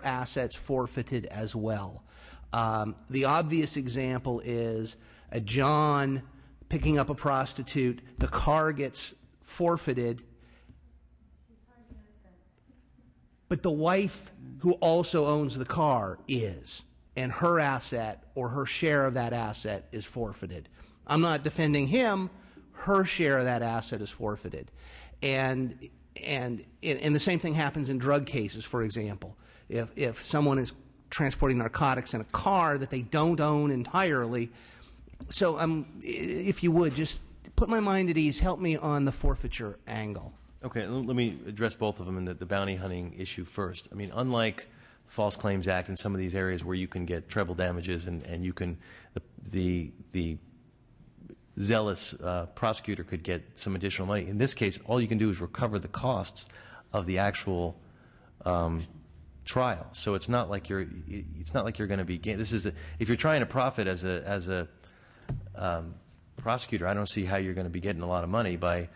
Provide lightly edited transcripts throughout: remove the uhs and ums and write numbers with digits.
assets forfeited as well. The obvious example is a John picking up a prostitute, the car gets forfeited, but the wife who also owns the car is, and her asset or her share of that asset is forfeited. I'm not defending him. Her share of that asset is forfeited. And the same thing happens in drug cases, for example. If someone is transporting narcotics in a car that they don't own entirely. So if you would, just put my mind at ease. Help me on the forfeiture angle. Okay, let me address both of them and the bounty hunting issue first. I mean, unlike False Claims Act in some of these areas where you can get treble damages and you can, the zealous prosecutor could get some additional money. In this case, all you can do is recover the costs of the actual trial. So it's not like you're going to be if you're trying to profit as a prosecutor, I don't see how you're going to be getting a lot of money by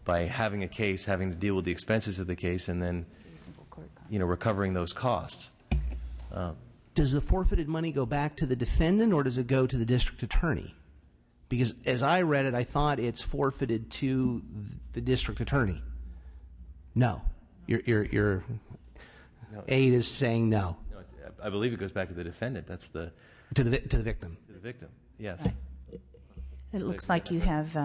having a case, having to deal with the expenses of the case, and then recovering those costs. Does the forfeited money go back to the defendant, or does it go to the district attorney? Because as I read it, I thought it's forfeited to the district attorney. No. Your aide is saying no. No, I believe it goes back to the defendant. That's the to the victim. To the victim. Yes. Right. It looks like you have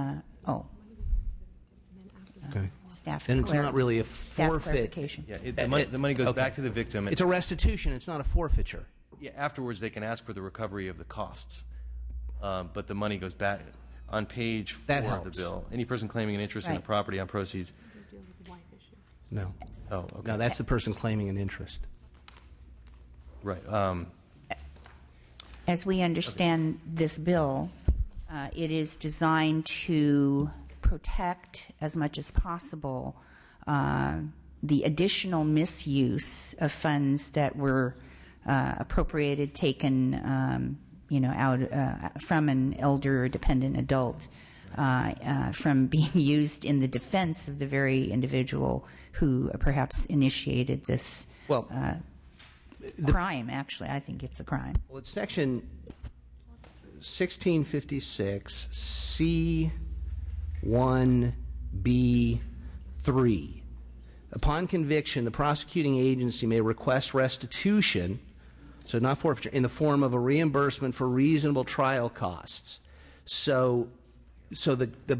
okay. Staff. And it's not really a forfeit. Yeah, the money goes back to the victim. It's a restitution. It's not a forfeiture. Yeah. Afterwards, they can ask for the recovery of the costs, but the money goes back on page 4 of the bill. Any person claiming an interest in the property on proceeds. No. Oh, okay. No, that's the person claiming an interest. Right. As we understand this bill, it is designed to protect as much as possible the additional misuse of funds that were appropriated, taken, out from an elder or dependent adult, from being used in the defense of the very individual who perhaps initiated this crime. Actually, I think it's a crime. Well, it's section 1656 C1B3. Upon conviction, the prosecuting agency may request restitution, so not forfeiture, in the form of a reimbursement for reasonable trial costs. So the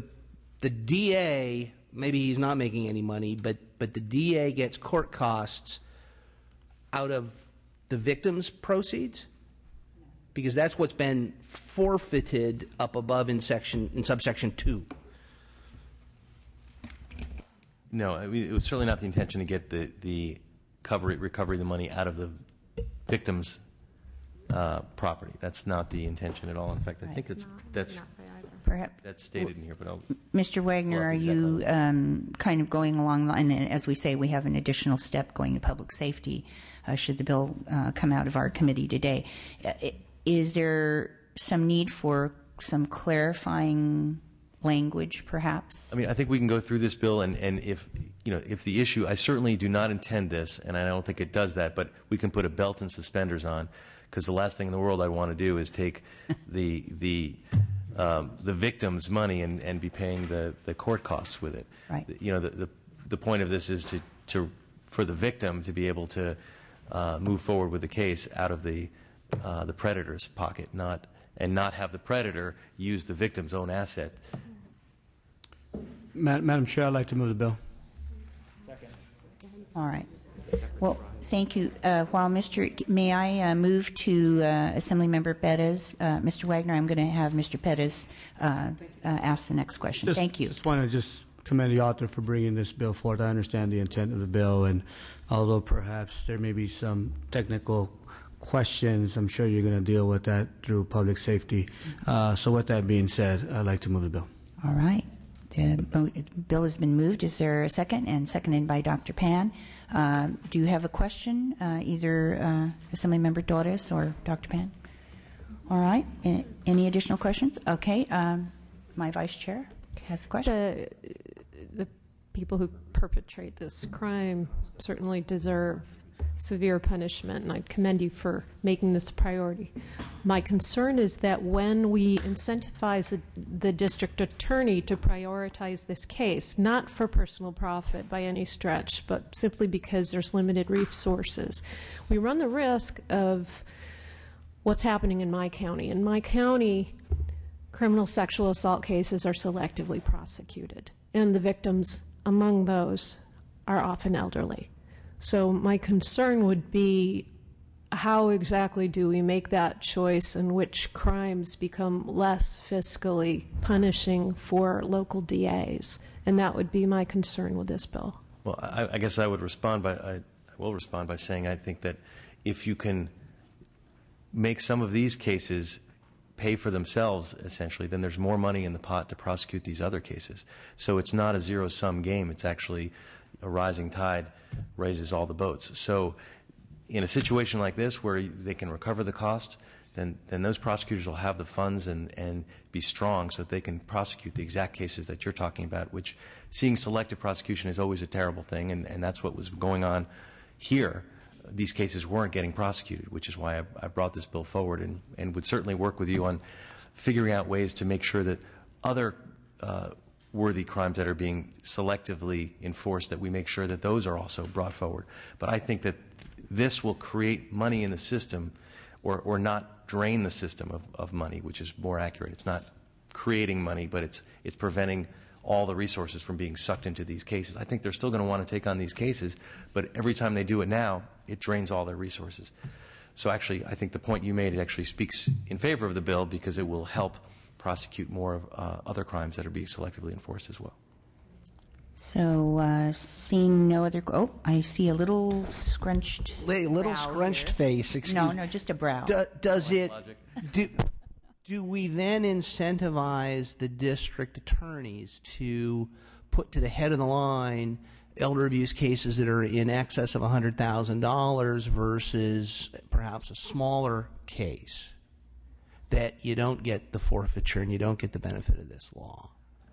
DA, maybe he's not making any money, but the DA gets court costs out of the victim's proceeds? Because that's what's been forfeited up above in subsection 2. No, it was certainly not the intention to get the recovery of the money out of the victim's property. That's not the intention at all. In fact, I think that's perhaps that's stated in here. But Mr. Wagner, are you kind of going along the line? And as we say, we have an additional step going to public safety should the bill come out of our committee today. Is there some need for some clarifying language, perhaps? I mean, I think we can go through this bill, and if the issue, I certainly do not intend this, and I don't think it does that, but we can put a belt and suspenders on, because the last thing in the world I want to do is take the victim's money and be paying the court costs with it. Right. The point of this is for the victim to be able to move forward with the case out of the predator's pocket, not have the predator use the victim's own asset. Madam Chair, I'd like to move the bill. Second. All right. Well, thank you. May I move to Assemblymember Perez? Mr. Wagner, I'm going to have Mr. Perez ask the next question. Thank you. Just want to commend the author for bringing this bill forth. I understand the intent of the bill, and although perhaps there may be some technical questions, I'm sure you're going to deal with that through public safety. So with that being said, I'd like to move the bill. All right. The bill has been moved. Is there a second? And seconded by Dr. Pan. Do you have a question, either Assemblymember Torres or Dr. Pan? All right. Any additional questions? Okay. My vice chair has a question. The people who perpetrate this crime certainly deserve severe punishment, and I commend you for making this a priority. My concern is that when we incentivize the district attorney to prioritize this case, not for personal profit by any stretch, but simply because there's limited resources, we run the risk of what's happening in my county. In my county, criminal sexual assault cases are selectively prosecuted, and the victims among those are often elderly. So my concern would be, how exactly do we make that choice, and which crimes become less fiscally punishing for local DAs? And that would be my concern with this bill. Well, I guess I would respond by, I will respond by saying I think that if you can make some of these cases pay for themselves, essentially, then there's more money in the pot to prosecute these other cases. So it's not a zero-sum game. It's actually a rising tide raises all the boats. So in a situation like this where they can recover the cost, then those prosecutors will have the funds and be strong so that they can prosecute the exact cases that you're talking about, which seeing selective prosecution is always a terrible thing, and that's what was going on here. These cases weren't getting prosecuted, which is why I brought this bill forward, and would certainly work with you on figuring out ways to make sure that other worthy crimes that are being selectively enforced, that we make sure that those are also brought forward. But I think that this will create money in the system, or not drain the system of money, which is more accurate. It's not creating money, but it's preventing all the resources from being sucked into these cases. I think they're still going to want to take on these cases, but every time they do it now, it drains all their resources. So actually, I think the point you made actually speaks in favor of the bill, because it will help prosecute more of other crimes that are being selectively enforced as well. So, seeing no other, I see a little scrunched brow scrunched here. face. Excuse No, just a brow. Does it? Do we then incentivize the district attorneys to put to the head of the line elder abuse cases that are in excess of $100,000 versus perhaps a smaller case that you don't get the forfeiture and you don't get the benefit of this law?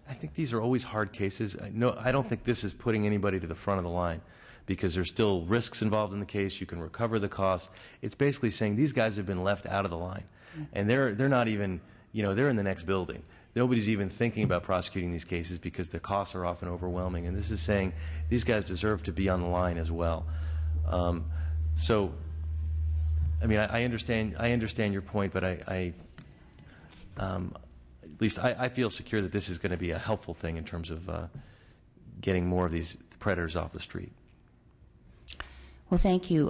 I think these are always hard cases. I don't think this is putting anybody to the front of the line, because there's still risks involved in the case. You can recover the costs. It's basically saying these guys have been left out of the line, and they're not even, they're in the next building. Nobody's even thinking about prosecuting these cases because the costs are often overwhelming. And this is saying these guys deserve to be on the line as well. So, I mean, I understand your point, but at least I feel secure that this is going to be a helpful thing in terms of getting more of these predators off the street. Well, thank you.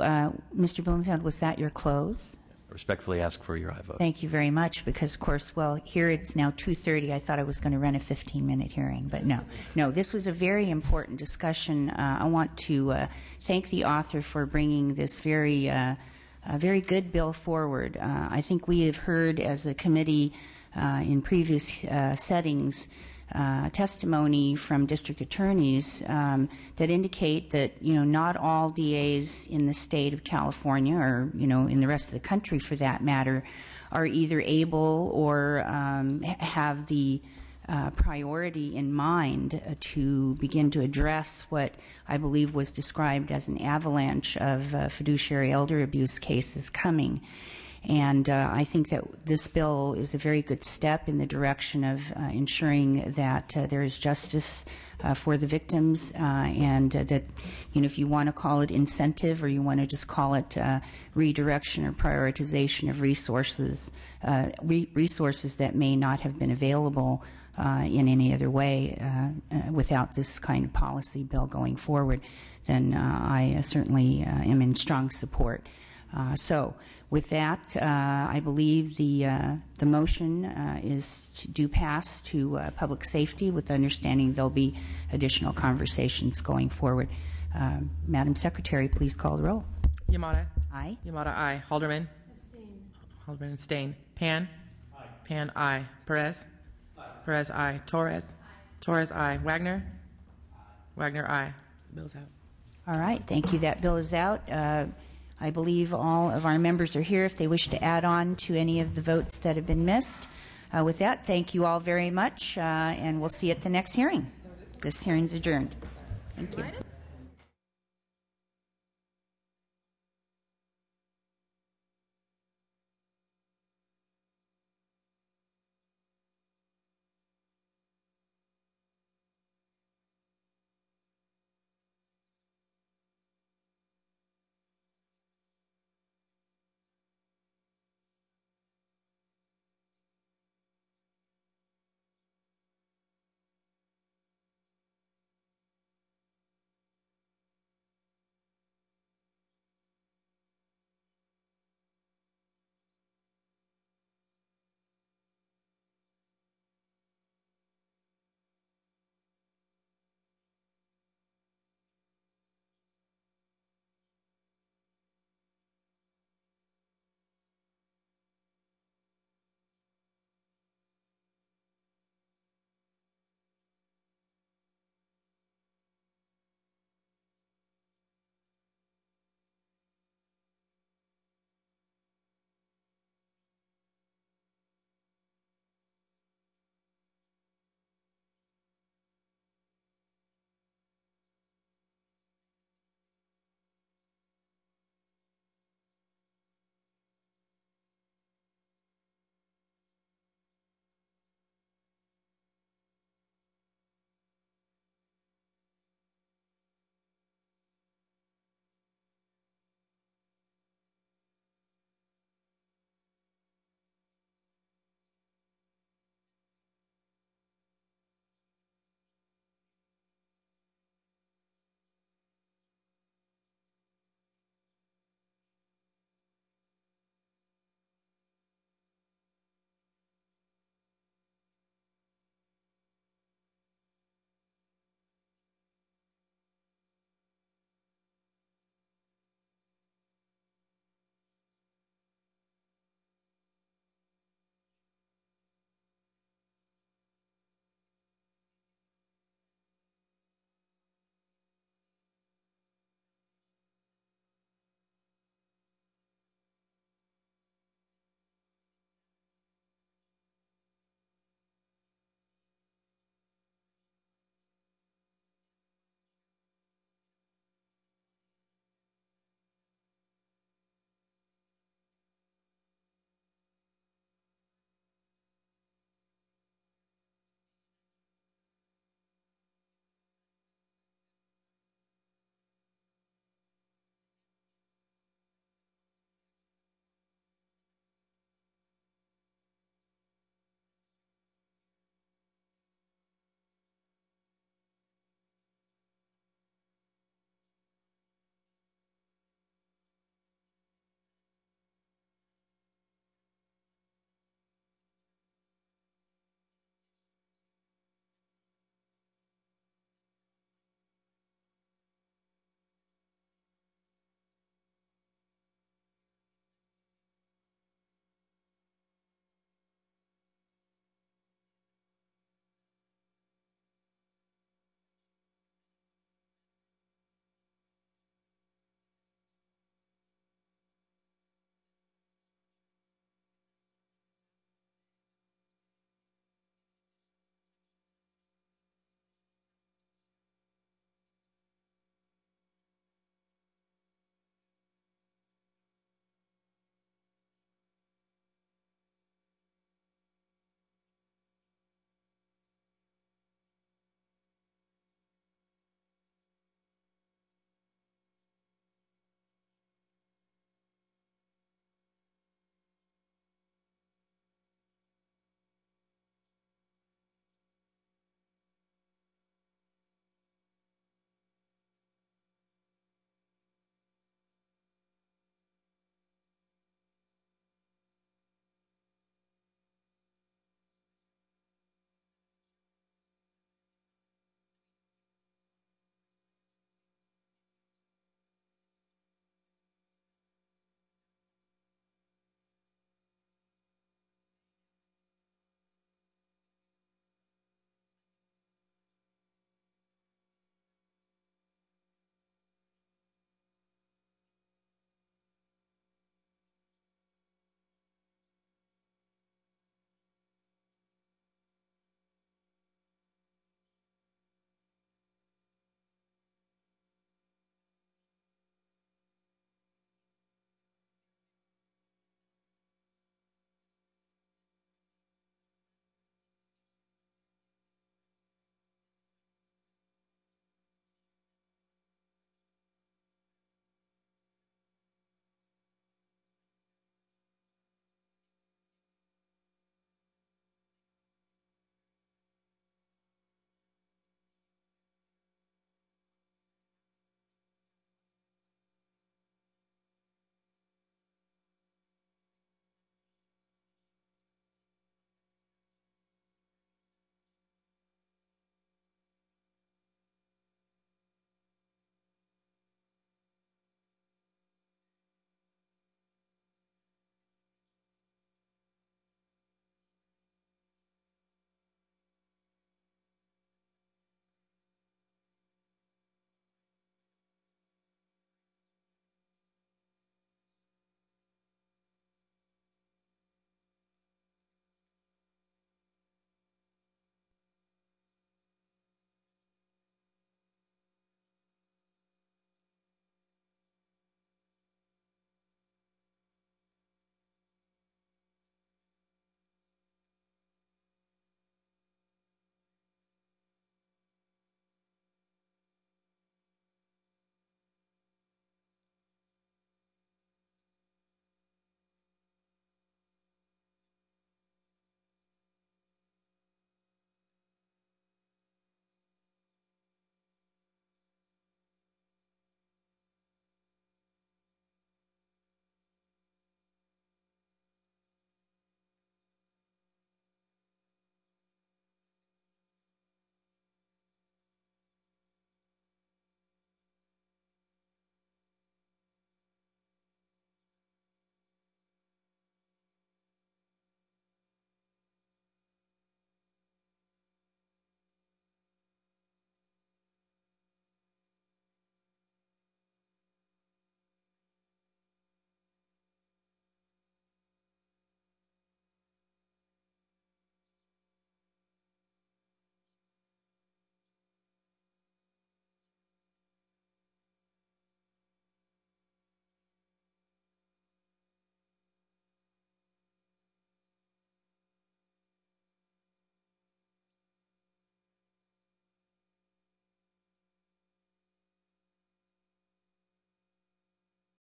Mr. Blumenfeld, was that your close? I respectfully ask for your aye vote. Thank you very much, because, of course, well, here it's now 2:30. I thought I was going to run a 15-minute hearing, but no, this was a very important discussion. I want to thank the author for bringing this very good bill forward. I think we have heard as a committee in previous settings testimony from district attorneys that indicate that not all DAs in the state of California, or in the rest of the country for that matter, are either able or have the priority in mind to begin to address what I believe was described as an avalanche of fiduciary elder abuse cases coming. And I think that this bill is a very good step in the direction of ensuring that there is justice for the victims, and that, if you want to call it incentive or you want to just call it redirection or prioritization of resources, resources that may not have been available in any other way without this kind of policy bill going forward, then I certainly am in strong support. So with that, I believe the motion is to pass to public safety, with the understanding there'll be additional conversations going forward. Madam Secretary, please call the roll. Yamada. Aye. Yamada, aye. Halderman. Abstain. Halderman, abstain. Pan. Aye. Pan, aye. Perez. Aye. Perez, aye. Torres. Aye. Torres, aye. Wagner. Aye. Wagner, aye. The bill's out. All right. Thank you. That bill is out. I believe all of our members are here if they wish to add on to any of the votes that have been missed. With that, thank you all very much, and we'll see you at the next hearing. This hearing's adjourned. Thank you.